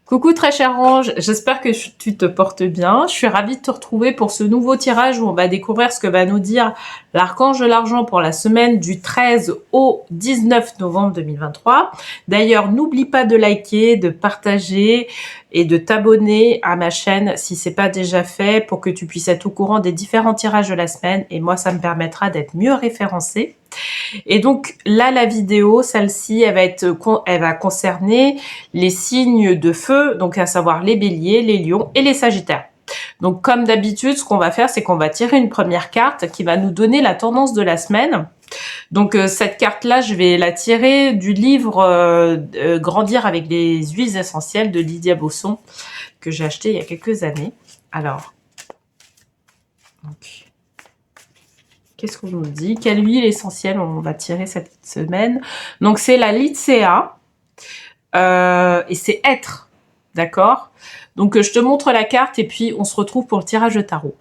Coucou très cher Ange, j'espère que tu te portes bien. Je suis ravie de te retrouver pour ce nouveau tirage où on va découvrir ce que va nous dire l'archange de l'argent pour la semaine du 13 au 19 novembre 2023. D'ailleurs, n'oublie pas de liker, de partager et de t'abonner à ma chaîne si c'est pas déjà fait pour que tu puisses être au courant des différents tirages de la semaine et moi ça me permettra d'être mieux référencée. Et donc là, la vidéo, celle-ci, elle va concerner les signes de feu, donc à savoir les béliers, les lions et les sagittaires. Donc comme d'habitude, ce qu'on va faire, c'est qu'on va tirer une première carte qui va nous donner la tendance de la semaine. Donc cette carte-là, je vais la tirer du livre Grandir avec les huiles essentielles de Lydia Bosson, que j'ai acheté il y a quelques années. Alors, donc, qu'est-ce qu'on nous dit? Quelle huile essentielle on va tirer cette semaine? Donc c'est la Lycéa et c'est être, d'accord? Donc je te montre la carte et puis on se retrouve pour le tirage de tarot.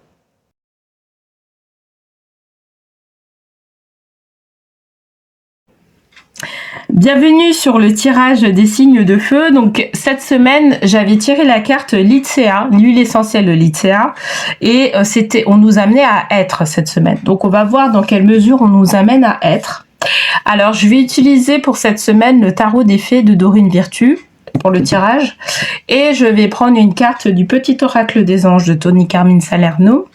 Bienvenue sur le tirage des signes de feu. Donc cette semaine, j'avais tiré la carte Lycéa, l'huile essentielle de Lycéa, et on nous amenait à être cette semaine. Donc on va voir dans quelle mesure on nous amène à être. Alors je vais utiliser pour cette semaine le tarot des fées de Dorine Virtue pour le tirage, et je vais prendre une carte du petit oracle des anges de Tony Carmine Salerno.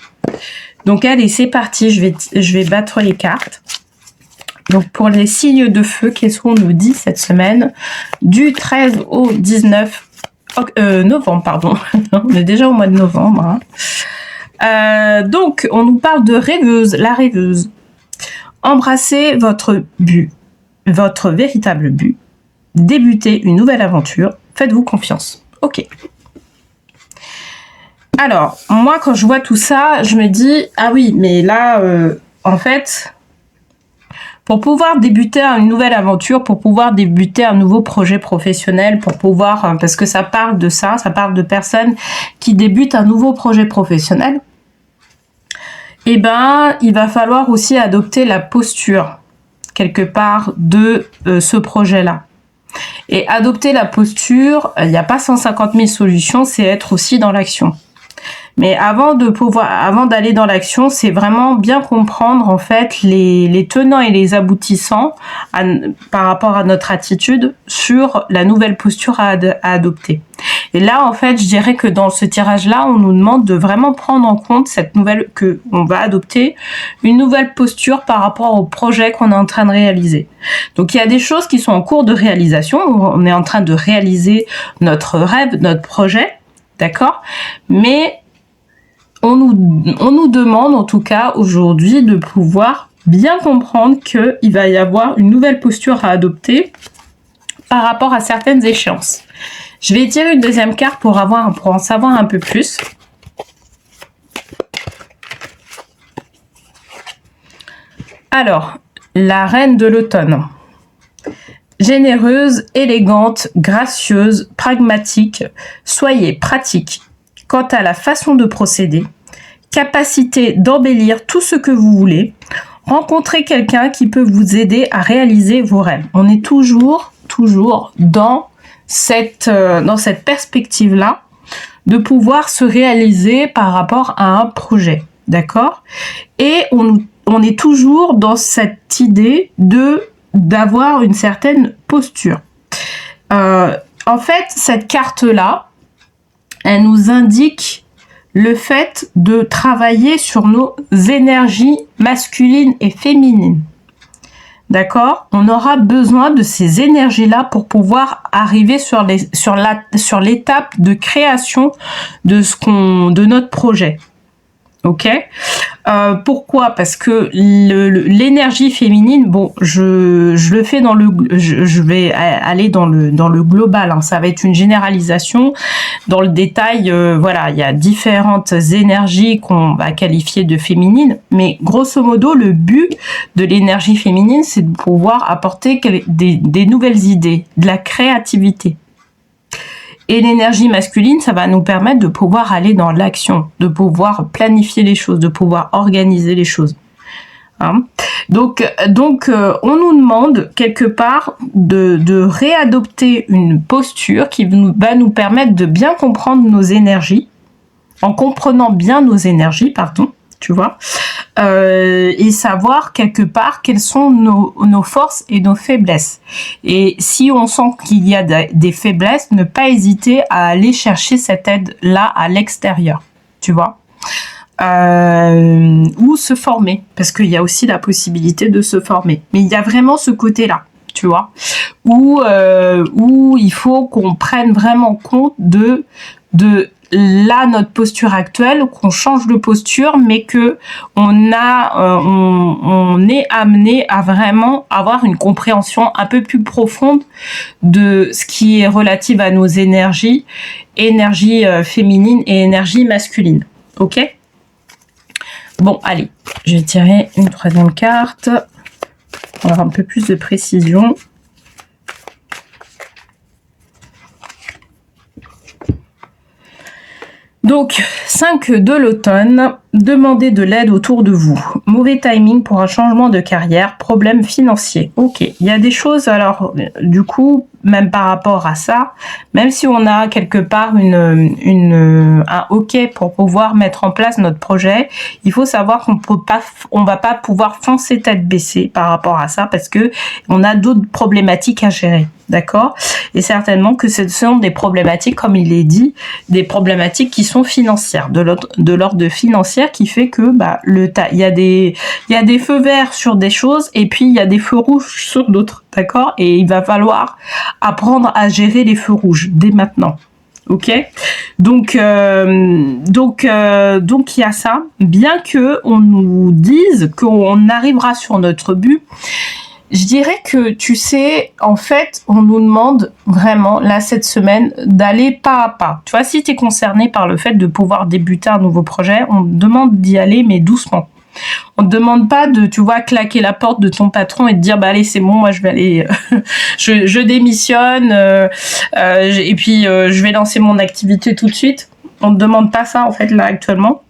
Donc allez, c'est parti, je vais battre les cartes. Donc pour les signes de feu, qu'est-ce qu'on nous dit cette semaine du 13 au 19 novembre, pardon. On est déjà au mois de novembre. Hein. Donc on nous parle de rêveuse, la rêveuse. Embrassez votre but, votre véritable but. Débutez une nouvelle aventure. Faites-vous confiance. Ok. Alors, moi quand je vois tout ça, je me dis, ah oui, mais là, en fait... Pour pouvoir débuter une nouvelle aventure, pour pouvoir débuter un nouveau projet professionnel, pour pouvoir, parce que ça parle de ça parle de personnes qui débutent un nouveau projet professionnel, eh ben, il va falloir aussi adopter la posture, quelque part, de ce projet-là. Et adopter la posture, il n'y a pas 150 000 solutions, c'est être aussi dans l'action. Mais avant d'aller dans l'action, c'est vraiment bien comprendre en fait les tenants et les aboutissants par rapport à notre attitude sur la nouvelle posture à adopter. Et là, en fait, je dirais que dans ce tirage-là, on nous demande de vraiment prendre en compte on va adopter une nouvelle posture par rapport au projet qu'on est en train de réaliser. Donc, il y a des choses qui sont en cours de réalisation. On est en train de réaliser notre rêve, notre projet, d'accord ? Mais on nous demande, en tout cas, aujourd'hui, de pouvoir bien comprendre qu'il va y avoir une nouvelle posture à adopter par rapport à certaines échéances. Je vais tirer une deuxième carte pour en savoir un peu plus. Alors, la reine de l'automne. Généreuse, élégante, gracieuse, pragmatique, soyez pratique quant à la façon de procéder, capacité d'embellir tout ce que vous voulez, rencontrez quelqu'un qui peut vous aider à réaliser vos rêves. On est toujours dans cette perspective-là de pouvoir se réaliser par rapport à un projet, d'accord ? Et on est toujours dans cette idée d'avoir une certaine posture. En fait, cette carte-là, elle nous indique le fait de travailler sur nos énergies masculines et féminines. D'accord ? On aura besoin de ces énergies-là pour pouvoir arriver sur l'étape de création de notre projet. Ok ? Pourquoi ? Parce que l'énergie féminine, bon, je le fais je vais aller dans le global, hein, ça va être une généralisation. Dans le détail, voilà, il y a différentes énergies qu'on va qualifier de féminines, mais grosso modo, le but de l'énergie féminine, c'est de pouvoir apporter des nouvelles idées, de la créativité. Et l'énergie masculine, ça va nous permettre de pouvoir aller dans l'action, de pouvoir planifier les choses, de pouvoir organiser les choses. Hein ? On nous demande quelque part de réadopter une posture qui va nous permettre de bien comprendre nos énergies, en comprenant bien nos énergies, pardon, tu vois, et savoir quelque part quelles sont nos forces et nos faiblesses. Et si on sent qu'il y a des faiblesses, ne pas hésiter à aller chercher cette aide-là à l'extérieur, tu vois. Ou se former, parce qu'il y a aussi la possibilité de se former. Mais il y a vraiment ce côté-là, tu vois, où il faut qu'on prenne vraiment compte de là notre posture actuelle, qu'on change de posture, mais que on est amené à vraiment avoir une compréhension un peu plus profonde de ce qui est relative à nos énergie féminine et énergie masculine. Ok ? Bon, allez, je vais tirer une troisième carte pour avoir un peu plus de précision. Donc, 5 de l'automne, demandez de l'aide autour de vous. Mauvais timing pour un changement de carrière, problème financier. Ok, il y a des choses, alors, du coup, même par rapport à ça, même si on a quelque part un OK pour pouvoir mettre en place notre projet, il faut savoir on va pas pouvoir foncer tête baissée par rapport à ça parce que on a d'autres problématiques à gérer. D'accord ? Et certainement que ce sont des problématiques, comme il est dit, des problématiques qui sont financières, de l'ordre financière, qui fait que il y a des feux verts sur des choses et puis il y a des feux rouges sur d'autres, d'accord ? Et il va falloir apprendre à gérer les feux rouges dès maintenant. Ok, donc il y a ça. Bien que on nous dise qu'on arrivera sur notre but, je dirais que, tu sais, en fait, on nous demande vraiment, là, cette semaine, d'aller pas à pas. Tu vois, si tu es concerné par le fait de pouvoir débuter un nouveau projet, on te demande d'y aller, mais doucement. On te demande pas de, tu vois, claquer la porte de ton patron et de dire, bah allez, c'est bon, moi je vais aller, je démissionne, et puis je vais lancer mon activité tout de suite. On te demande pas ça, en fait, là, actuellement,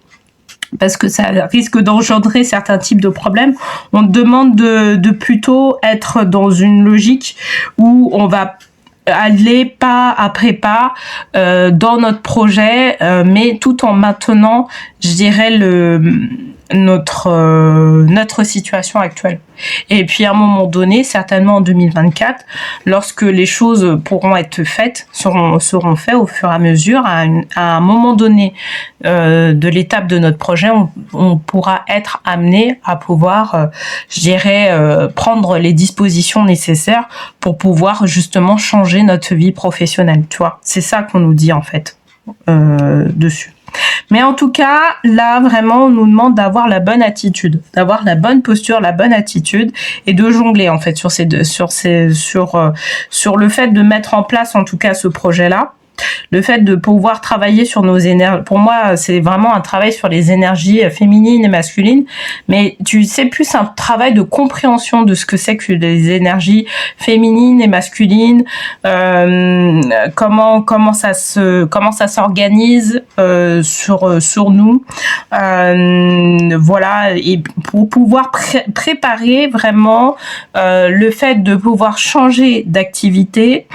parce que ça risque d'engendrer certains types de problèmes. On te demande de plutôt être dans une logique où on va aller pas après pas dans notre projet, mais tout en maintenant, je dirais, notre situation actuelle. Et puis à un moment donné, certainement en 2024, lorsque les choses pourront être faites, seront faites au fur et à mesure, à un moment donné de l'étape de notre projet, on pourra être amené à pouvoir, je dirais, prendre les dispositions nécessaires pour pouvoir justement changer notre vie professionnelle. Tu vois, c'est ça qu'on nous dit en fait dessus. Mais en tout cas, là, vraiment, on nous demande d'avoir la bonne attitude, d'avoir la bonne posture, la bonne attitude et de jongler, en fait, sur le fait de mettre en place, en tout cas, ce projet-là. Le fait de pouvoir travailler sur nos énergies, pour moi, c'est vraiment un travail sur les énergies féminines et masculines, mais tu sais, plus un travail de compréhension de ce que c'est que les énergies féminines et masculines, comment ça s'organise sur nous, voilà, et pour pouvoir préparer vraiment le fait de pouvoir changer d'activité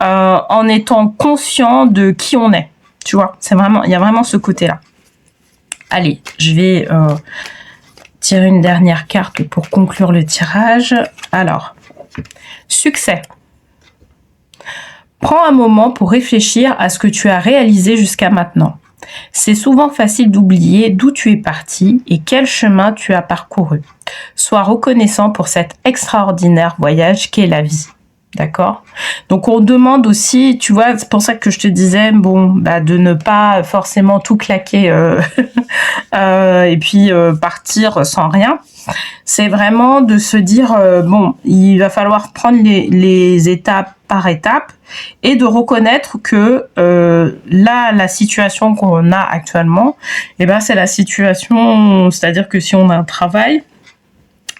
en étant conscient de qui on est, tu vois, il y a vraiment ce côté-là. Allez, je vais tirer une dernière carte pour conclure le tirage. Alors, succès. Prends un moment pour réfléchir à ce que tu as réalisé jusqu'à maintenant. C'est souvent facile d'oublier d'où tu es parti et quel chemin tu as parcouru. Sois reconnaissant pour cet extraordinaire voyage qu'est la vie. D'accord. Donc on demande aussi, tu vois, c'est pour ça que je te disais, de ne pas forcément tout claquer et puis partir sans rien. C'est vraiment de se dire, il va falloir prendre les étapes par étape et de reconnaître que là, la situation qu'on a actuellement, c'est la situation, c'est-à-dire que si on a un travail,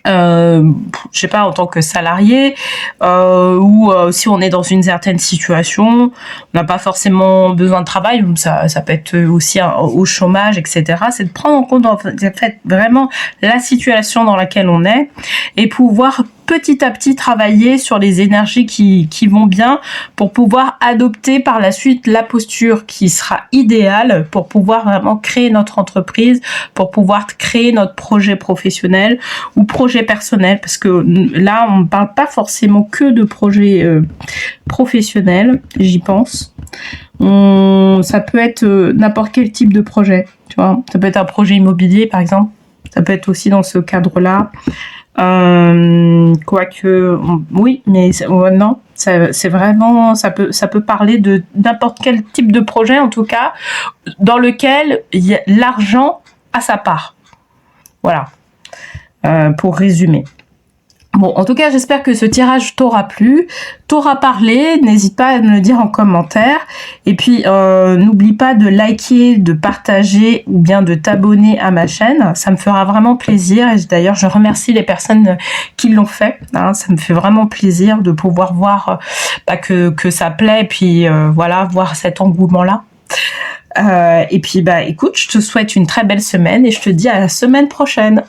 je sais pas, en tant que salarié, ou si on est dans une certaine situation, on n'a pas forcément besoin de travail, ça peut être aussi au chômage, etc. C'est de prendre en compte en fait vraiment la situation dans laquelle on est et pouvoir petit à petit travailler sur les énergies qui vont bien pour pouvoir adopter par la suite la posture qui sera idéale pour pouvoir vraiment créer notre entreprise, pour pouvoir créer notre projet professionnel ou projet personnel, parce que là on ne parle pas forcément que de projet professionnel, j'y pense. Ça peut être n'importe quel type de projet, tu vois. Ça peut être un projet immobilier par exemple, ça peut être aussi dans ce cadre-là. Quoique, oui, mais non, c'est vraiment, ça peut parler de n'importe quel type de projet, en tout cas, dans lequel l'argent a sa part. Voilà, pour résumer. Bon, en tout cas, j'espère que ce tirage t'aura plu, t'aura parlé. N'hésite pas à me le dire en commentaire. Et puis, n'oublie pas de liker, de partager ou bien de t'abonner à ma chaîne. Ça me fera vraiment plaisir. Et d'ailleurs, je remercie les personnes qui l'ont fait. Hein. Ça me fait vraiment plaisir de pouvoir voir que ça plaît. Et puis, voilà, voir cet engouement-là. Et puis, écoute, je te souhaite une très belle semaine et je te dis à la semaine prochaine.